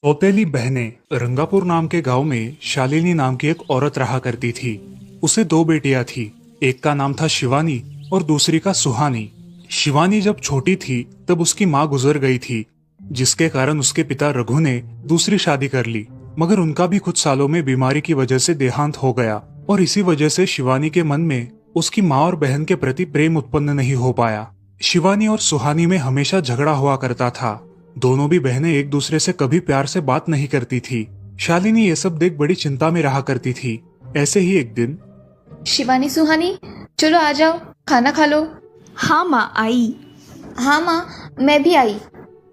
सौतेली बहनें। रंगापुर नाम के गांव में शालिनी नाम की एक औरत रहा करती थी। उसे दो बेटियां थी। एक का नाम था शिवानी और दूसरी का सुहानी। शिवानी जब छोटी थी तब उसकी माँ गुजर गई थी, जिसके कारण उसके पिता रघु ने दूसरी शादी कर ली। मगर उनका भी कुछ सालों में बीमारी की वजह से देहांत हो गया और इसी वजह से शिवानी के मन में उसकी माँ और बहन के प्रति प्रेम उत्पन्न नहीं हो पाया। शिवानी और सुहानी में हमेशा झगड़ा हुआ करता था। दोनों भी बहनें एक दूसरे से कभी प्यार से बात नहीं करती थी। शालिनी ये सब देख बड़ी चिंता में रहा करती थी। ऐसे ही एक दिन, शिवानी, सुहानी, चलो आ जाओ, खाना खा लो। हाँ माँ, आई। हाँ माँ, मैं भी आई।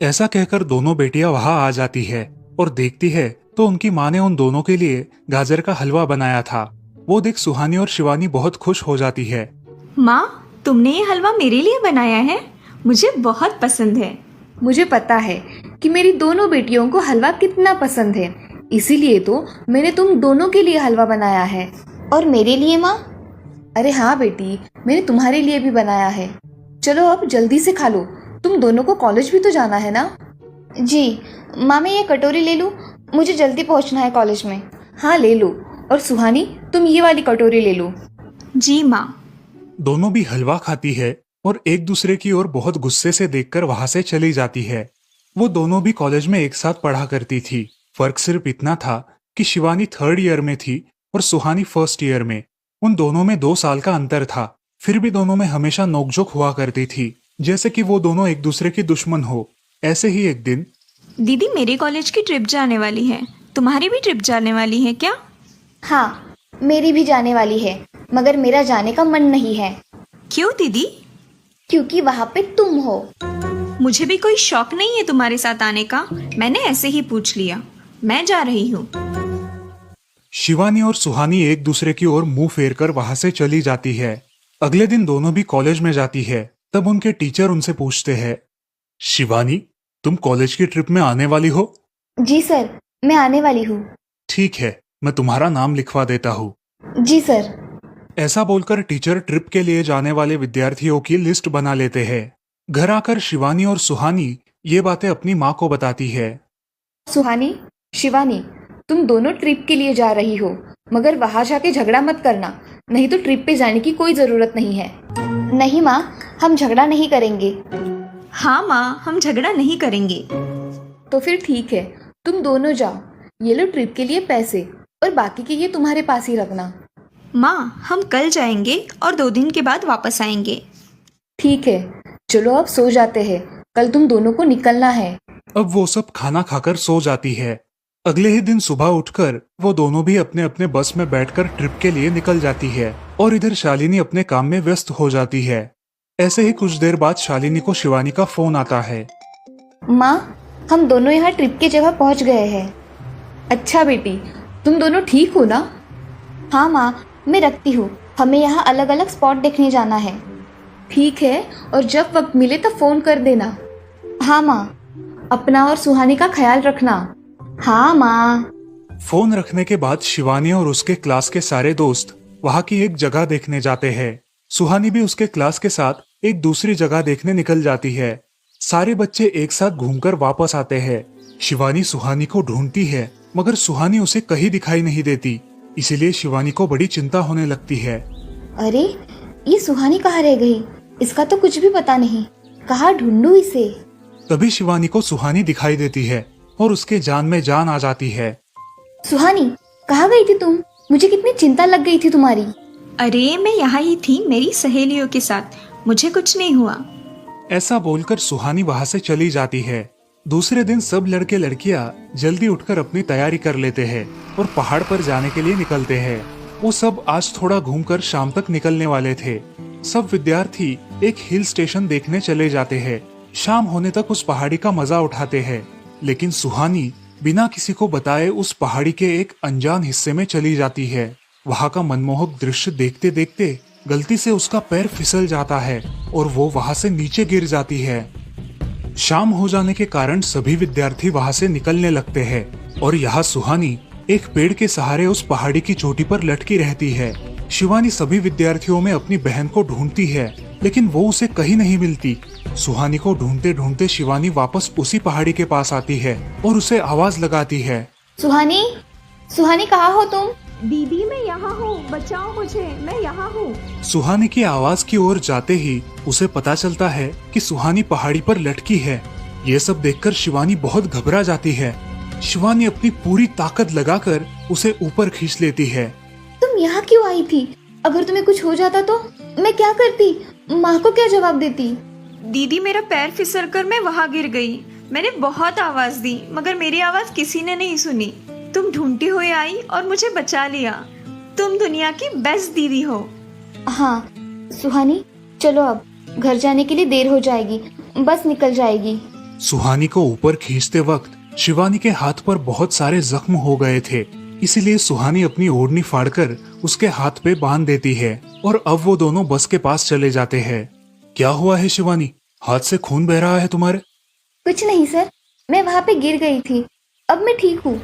ऐसा कहकर दोनों बेटियां वहां आ जाती है और देखती है तो उनकी माँ ने उन दोनों के लिए गाजर का हलवा बनाया था। वो देख सुहानी और शिवानी बहुत खुश हो जाती है। माँ, तुमने ये हलवा मेरे लिए बनाया है? मुझे बहुत पसंद है। मुझे पता है कि मेरी दोनों बेटियों को हलवा कितना पसंद है, इसीलिए तो मैंने तुम दोनों के लिए हलवा बनाया है। और मेरे लिए माँ? अरे हाँ बेटी, मैंने तुम्हारे लिए भी बनाया है। चलो अब जल्दी से खा लो, तुम दोनों को कॉलेज भी तो जाना है ना। जी माँ, मैं ये कटोरी ले लूँ? मुझे जल्दी पहुँचना है कॉलेज में। हाँ ले लो। और सुहानी, तुम ये वाली कटोरी ले लो। जी माँ। दोनों भी हलवा खाती है और एक दूसरे की ओर बहुत गुस्से से देखकर वहां से चली जाती है। वो दोनों भी कॉलेज में एक साथ पढ़ा करती थी। फर्क सिर्फ इतना था कि शिवानी 3rd ईयर में थी और सुहानी 1st ईयर में। उन दोनों में 2 साल का अंतर था। फिर भी दोनों में हमेशा नोकझोंक हुआ करती थी, जैसे कि वो दोनों एक दूसरे की दुश्मन हो। ऐसे ही एक दिन, दीदी, मेरे कॉलेज की ट्रिप जाने वाली है। तुम्हारी भी ट्रिप जाने वाली है क्या? हाँ, मेरी भी जाने वाली है, मगर मेरा जाने का मन नहीं है। क्यों दीदी? क्योंकि वहाँ पे तुम हो। मुझे भी कोई शौक नहीं है तुम्हारे साथ आने का। मैंने ऐसे ही पूछ लिया। मैं जा रही हूँ। शिवानी और सुहानी एक दूसरे की ओर मुंह फेरकर वहां से चली जाती है। अगले दिन दोनों भी कॉलेज में जाती है। तब उनके टीचर उनसे पूछते हैं, शिवानी, तुम कॉलेज की ट्रिप में आने वाली हो? जी सर, मैं आने वाली हूँ। ठीक है, मैं तुम्हारा नाम लिखवा देता हूँ। जी सर। ऐसा बोलकर टीचर ट्रिप के लिए जाने वाले विद्यार्थियों की लिस्ट बना लेते हैं। घर आकर शिवानी और सुहानी ये बातें अपनी माँ को बताती है। सुहानी, शिवानी, तुम दोनों ट्रिप के लिए जा रही हो, मगर वहां जाके झगड़ा मत करना, नहीं तो ट्रिप पे जाने की कोई जरूरत नहीं है। नहीं माँ, हम झगड़ा नहीं करेंगे। हाँ माँ, हम झगड़ा नहीं करेंगे। तो फिर ठीक है, तुम दोनों जाओ। ये लो ट्रिप के लिए पैसे, और बाकी के ये तुम्हारे पास ही रखना। माँ, हम कल जाएंगे और 2 दिन के बाद वापस आएंगे। ठीक है, चलो अब सो जाते हैं, कल तुम दोनों को निकलना है। अब वो सब खाना खाकर सो जाती है। अगले ही दिन सुबह उठकर वो दोनों भी अपने अपने बस में बैठकर ट्रिप के लिए निकल जाती है और इधर शालिनी अपने काम में व्यस्त हो जाती है। ऐसे ही कुछ देर बाद शालिनी को शिवानी का फोन आता है। माँ, हम दोनों यहाँ ट्रिप की जगह पहुँच गए हैं। अच्छा बेटी, तुम दोनों ठीक हो ना? हाँ माँ, मैं रखती हूँ, हमें यहाँ अलग अलग स्पॉट देखने जाना है। ठीक है, और जब वक्त मिले तो फोन कर देना। हाँ माँ, अपना और सुहानी का ख्याल रखना। हाँ माँ। फोन रखने के बाद शिवानी और उसके क्लास के सारे दोस्त वहाँ की एक जगह देखने जाते हैं। सुहानी भी उसके क्लास के साथ एक दूसरी जगह देखने निकल जाती है। सारे बच्चे एक साथ घूमकर वापस आते हैं। शिवानी सुहानी को ढूंढती है, मगर सुहानी उसे कहीं दिखाई नहीं देती। इसीलिए शिवानी को बड़ी चिंता होने लगती है। अरे, ये सुहानी कहाँ रह गई? इसका तो कुछ भी पता नहीं, कहाँ ढूंढूं इसे? तभी शिवानी को सुहानी दिखाई देती है और उसके जान में जान आ जाती है। सुहानी, कहाँ गई थी तुम? मुझे कितनी चिंता लग गई थी तुम्हारी। अरे, मैं यहाँ ही थी मेरी सहेलियों के साथ, मुझे कुछ नहीं हुआ। ऐसा बोलकर सुहानी वहाँ से चली जाती है। दूसरे दिन सब लड़के लड़कियाँ जल्दी उठकर अपनी तैयारी कर लेते हैं और पहाड़ पर जाने के लिए निकलते हैं। वो सब आज थोड़ा घूमकर शाम तक निकलने वाले थे। सब विद्यार्थी एक हिल स्टेशन देखने चले जाते हैं। शाम होने तक उस पहाड़ी का मजा उठाते हैं, लेकिन सुहानी बिना किसी को बताए उस पहाड़ी के एक अनजान हिस्से में चली जाती है। वहाँ का मनमोहक दृश्य देखते देखते गलती से उसका पैर फिसल जाता है और वो वहाँ से नीचे गिर जाती है। शाम हो जाने के कारण सभी विद्यार्थी वहाँ से निकलने लगते हैं और यहाँ सुहानी एक पेड़ के सहारे उस पहाड़ी की चोटी पर लटकी रहती है। शिवानी सभी विद्यार्थियों में अपनी बहन को ढूंढती है, लेकिन वो उसे कहीं नहीं मिलती। सुहानी को ढूंढते ढूंढते शिवानी वापस उसी पहाड़ी के पास आती है और उसे आवाज लगाती है। सुहानी, सुहानी कहाँ हो तुम? दीदी मैं यहाँ हूँ, बचाओ मुझे, मैं यहाँ हूँ। सुहानी की आवाज की ओर जाते ही उसे पता चलता है कि सुहानी पहाड़ी पर लटकी है। ये सब देखकर शिवानी बहुत घबरा जाती है। शिवानी अपनी पूरी ताकत लगाकर उसे ऊपर खींच लेती है। तुम यहाँ क्यों आई थी? अगर तुम्हें कुछ हो जाता तो मैं क्या करती? माँ को क्या जवाब देती? दीदी मेरा पैर फिसल कर मैं वहाँ गिर गई। मैंने बहुत आवाज दी मगर मेरी आवाज किसी ने नहीं सुनी। तुम ढूंढती हुई आई और मुझे बचा लिया। तुम दुनिया की बेस्ट दीदी हो। हाँ सुहानी, चलो अब घर जाने के लिए देर हो जाएगी, बस निकल जाएगी। सुहानी को ऊपर खींचते वक्त शिवानी के हाथ पर बहुत सारे जख्म हो गए थे, इसीलिए सुहानी अपनी ओढ़नी फाड़कर उसके हाथ पे बांध देती है और अब वो दोनों बस के पास चले जाते हैं। क्या हुआ है शिवानी, हाथ से खून बह रहा है तुम्हारे? कुछ नहीं सर, मैं वहाँ पे गिर गई थी, अब मैं ठीक हूँ।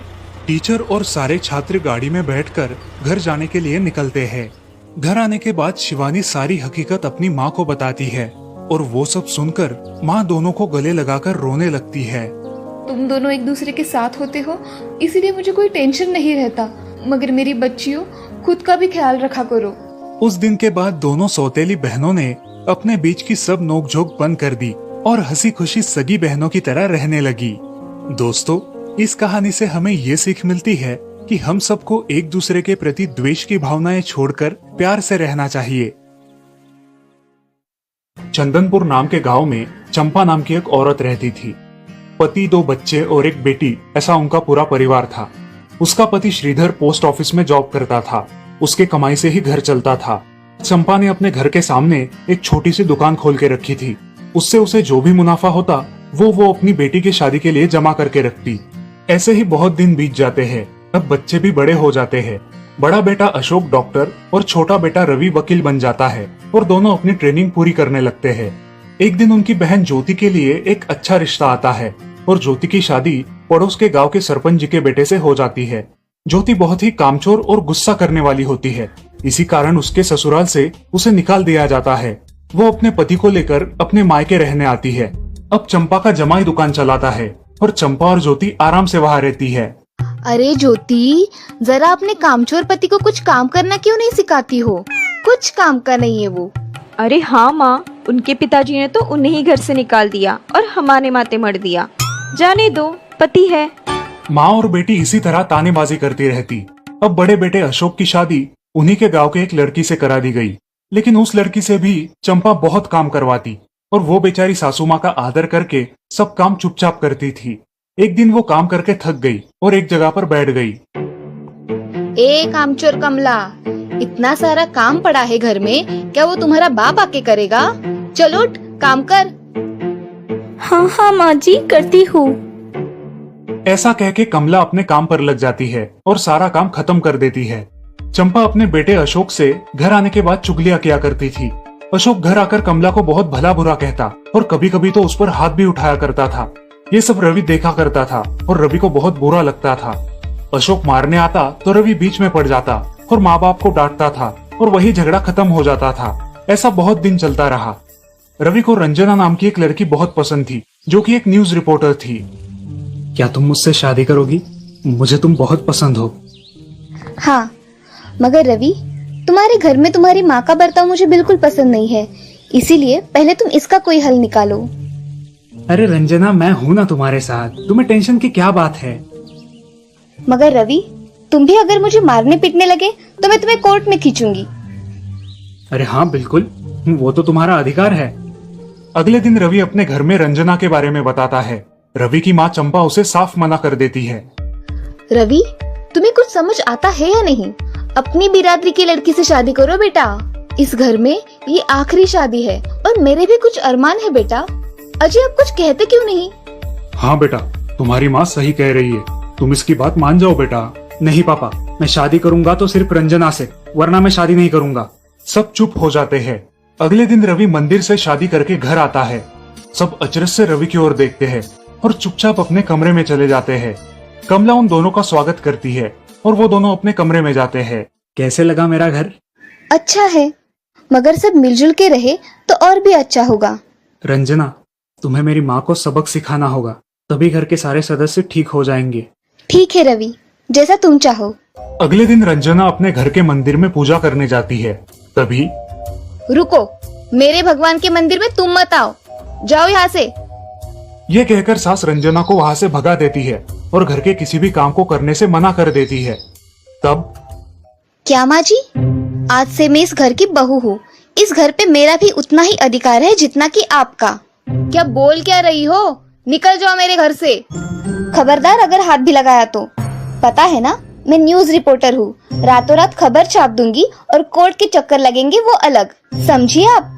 टीचर और सारे छात्र गाड़ी में बैठकर घर जाने के लिए निकलते हैं। घर आने के बाद शिवानी सारी हकीकत अपनी माँ को बताती है और वो सब सुनकर माँ दोनों को गले लगाकर रोने लगती है। तुम दोनों एक दूसरे के साथ होते हो इसीलिए मुझे कोई टेंशन नहीं रहता, मगर मेरी बच्चियों खुद का भी ख्याल रखा करो। उस दिन के बाद दोनों सौतेली बहनों ने अपने बीच की सब नोकझोंक बंद कर दी और हंसी खुशी सगी बहनों की तरह रहने लगी। दोस्तों, इस कहानी से हमें ये सीख मिलती है कि हम सबको एक दूसरे के प्रति द्वेष की भावनाएं छोड़कर प्यार से रहना चाहिए। चंदनपुर नाम के गांव में चंपा नाम की एक औरत रहती थी। पति, 2 बच्चे और एक बेटी, ऐसा उनका पूरा परिवार था। उसका पति श्रीधर पोस्ट ऑफिस में जॉब करता था। उसके कमाई से ही घर चलता था। चंपा ने अपने घर के सामने एक छोटी सी दुकान खोल के रखी थी। उससे उसे जो भी मुनाफा होता वो अपनी बेटी की शादी के लिए जमा करके रखती। ऐसे ही बहुत दिन बीत जाते हैं। अब बच्चे भी बड़े हो जाते हैं। बड़ा बेटा अशोक डॉक्टर और छोटा बेटा रवि वकील बन जाता है और दोनों अपनी ट्रेनिंग पूरी करने लगते हैं। एक दिन उनकी बहन ज्योति के लिए एक अच्छा रिश्ता आता है और ज्योति की शादी पड़ोस के गांव के सरपंच जी के बेटे से हो जाती है। ज्योति बहुत ही कामचोर और गुस्सा करने वाली होती है। इसी कारण उसके ससुराल से उसे निकाल दिया जाता है। वो अपने पति को लेकर अपने मायके रहने आती है। अब चंपा का जमाई दुकान चलाता है और चंपा और ज्योति आराम से वहाँ रहती है। अरे ज्योति, जरा अपने कामचोर पति को कुछ काम करना क्यों नहीं सिखाती हो? कुछ काम का नहीं है वो। अरे हाँ माँ, उनके पिताजी ने तो उन्हें ही घर से निकाल दिया और हमारे माथे मर दिया। जाने दो, पति है। माँ और बेटी इसी तरह तानेबाजी करती रहती। अब बड़े बेटे अशोक की शादी उन्हीं के गांव के एक लड़की से करा दी गई, लेकिन उस लड़की से भी चंपा बहुत काम करवाती और वो बेचारी सासू माँ का आदर करके सब काम चुपचाप करती थी। एक दिन वो काम करके थक गई और एक जगह पर बैठ गई। ए कामचोर कमला, इतना सारा काम पड़ा है घर में, क्या वो तुम्हारा बाप आके करेगा? चलो उठ, काम कर। हाँ हाँ माँ जी, करती हूँ। ऐसा कह के कमला अपने काम पर लग जाती है और सारा काम खत्म कर देती है। चंपा अपने बेटे अशोक से घर आने के बाद चुगलियां किया करती थी। अशोक घर आकर कमला को बहुत भला बुरा कहता और कभी कभी तो उस पर हाथ भी उठाया करता था। ये सब रवि देखा करता था और रवि को बहुत बुरा लगता था। अशोक मारने आता तो रवि बीच में पड़ जाता और माँ बाप को डांटता था और वही झगड़ा खत्म हो जाता था। ऐसा बहुत दिन चलता रहा। रवि को रंजना नाम की एक लड़की बहुत पसंद थी, जो कि एक न्यूज रिपोर्टर थी। क्या तुम मुझसे शादी करोगी? मुझे तुम बहुत पसंद हो। हाँ, मगर रवि, तुम्हारे घर में तुम्हारी माँ का बर्ताव मुझे बिल्कुल पसंद नहीं है, इसीलिए पहले तुम इसका कोई हल निकालो। अरे रंजना, मैं हूँ ना तुम्हारे साथ, तुम्हें टेंशन की क्या बात है? मगर रवि, तुम भी अगर मुझे मारने पीटने लगे तो मैं तुम्हें कोर्ट में खींचूंगी। अरे हाँ बिल्कुल, वो तो तुम्हारा अधिकार है। अगले दिन रवि अपने घर में रंजना के बारे में बताता है। रवि की माँ चंपा उसे साफ मना कर देती है। रवि, तुम्हें कुछ समझ आता है या नहीं? अपनी बिरादरी की लड़की से शादी करो बेटा। इस घर में ये आखिरी शादी है और मेरे भी कुछ अरमान है बेटा। अजय, आप कुछ कहते क्यों नहीं? हाँ बेटा, तुम्हारी माँ सही कह रही है, तुम इसकी बात मान जाओ बेटा। नहीं पापा, मैं शादी करूंगा तो सिर्फ रंजना से, वरना मैं शादी नहीं करूंगा। सब चुप हो जाते हैं। अगले दिन रवि मंदिर से शादी करके घर आता है। सब अचरज से रवि की ओर देखते हैं और चुपचाप अपने कमरे में चले जाते हैं। कमला उन दोनों का स्वागत करती है और वो दोनों अपने कमरे में जाते हैं। कैसे लगा मेरा घर? अच्छा है, मगर सब मिलजुल के रहे तो और भी अच्छा होगा। रंजना, तुम्हें मेरी माँ को सबक सिखाना होगा, तभी घर के सारे सदस्य ठीक हो जाएंगे। ठीक है रवि, जैसा तुम चाहो। अगले दिन रंजना अपने घर के मंदिर में पूजा करने जाती है। तभी रुको, मेरे भगवान के मंदिर में तुम मत आओ, जाओ यहाँ से। ये कहकर सास रंजना को वहाँ से भगा देती है और घर के किसी भी काम को करने से मना कर देती है। तब क्या माँ जी, आज से मैं इस घर की बहू हूँ। इस घर पे मेरा भी उतना ही अधिकार है जितना कि आपका। क्या बोल क्या रही हो? निकल जाओ मेरे घर से। खबरदार अगर हाथ भी लगाया तो। पता है ना, मैं न्यूज रिपोर्टर हूँ। रातों रात खबर छाप दूंगी और कोर्ट के चक्कर लगेंगे वो अलग, समझिए आप।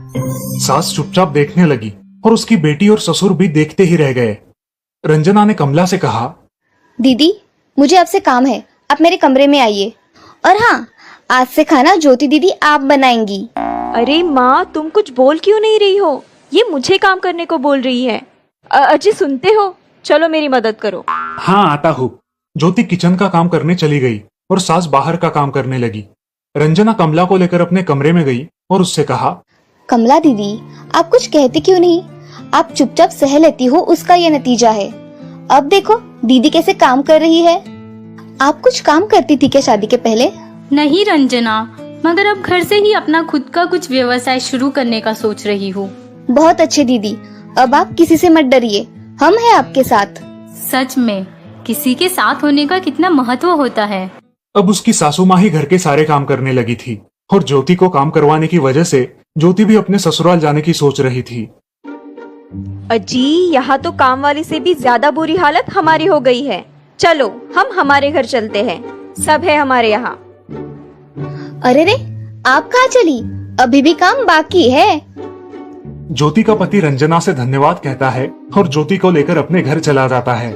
सास चुपचाप देखने लगी और उसकी बेटी और ससुर भी देखते ही रह गए। रंजना ने कमला से कहा, दीदी मुझे आपसे काम है, आप मेरे कमरे में आइए। और हाँ, आज से खाना ज्योति दीदी आप बनाएंगी। अरे माँ, तुम कुछ बोल क्यों नहीं रही हो? ये मुझे काम करने को बोल रही है। अजी सुनते हो? चलो मेरी मदद करो। हाँ आता हूँ। ज्योति किचन का काम करने चली गई और सास बाहर का काम करने लगी। रंजना कमला को लेकर अपने कमरे में गई और उससे कहा, कमला दीदी, आप कुछ कहते क्यों नहीं? आप चुपचाप सह लेती हो, उसका ये नतीजा है। अब देखो दीदी कैसे काम कर रही है। आप कुछ काम करती थी क्या शादी के पहले? नहीं रंजना, मगर अब घर से ही अपना खुद का कुछ व्यवसाय शुरू करने का सोच रही हूँ। बहुत अच्छे दीदी, अब आप किसी से मत डरिए, हम हैं आपके साथ। सच में किसी के साथ होने का कितना महत्व होता है। अब उसकी सासू माँ ही घर के सारे काम करने लगी थी और ज्योति को काम करवाने की वजह से ज्योति भी अपने ससुराल जाने की सोच रही थी। अजी, यहाँ तो काम वाली से भी ज्यादा बुरी हालत हमारी हो गई है। चलो हम हमारे घर चलते हैं, सब है हमारे यहाँ। अरे रे, आप कहाँ चली? अभी भी काम बाकी है। ज्योति का पति रंजना से धन्यवाद कहता है और ज्योति को लेकर अपने घर चला जाता है।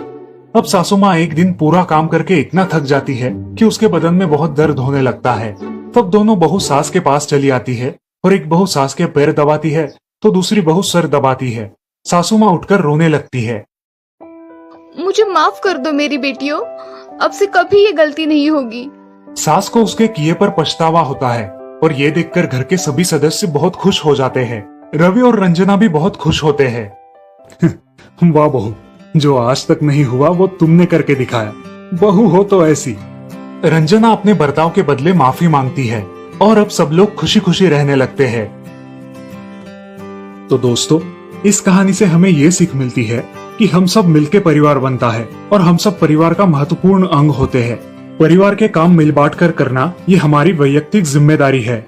अब सासू माँ एक दिन पूरा काम करके इतना थक जाती है कि उसके बदन में बहुत दर्द होने लगता है। तब दोनों बहू सास के पास चली आती है और एक बहू सास के पैर दबाती है तो दूसरी बहू सर दबाती है। सासू माँ उठकर रोने लगती है। मुझे माफ कर दो मेरी बेटियों, अब से कभी ये गलती नहीं होगी। सास को उसके किए पर पछतावा होता है और ये देखकर घर के सभी सदस्य बहुत खुश हो जाते हैं। रवि और रंजना भी बहुत खुश होते हैं। वाह बहू, जो आज तक नहीं हुआ वो तुमने करके दिखाया। बहू हो तो ऐसी। रंजना अपने बर्ताव के बदले माफी मांगती है और अब सब लोग खुशी खुशी रहने लगते हैं। तो दोस्तों, इस कहानी से हमें ये सीख मिलती है कि हम सब मिलके परिवार बनता है और हम सब परिवार का महत्वपूर्ण अंग होते हैं। परिवार के काम मिल बांट कर करना ये हमारी वैयक्तिक जिम्मेदारी है।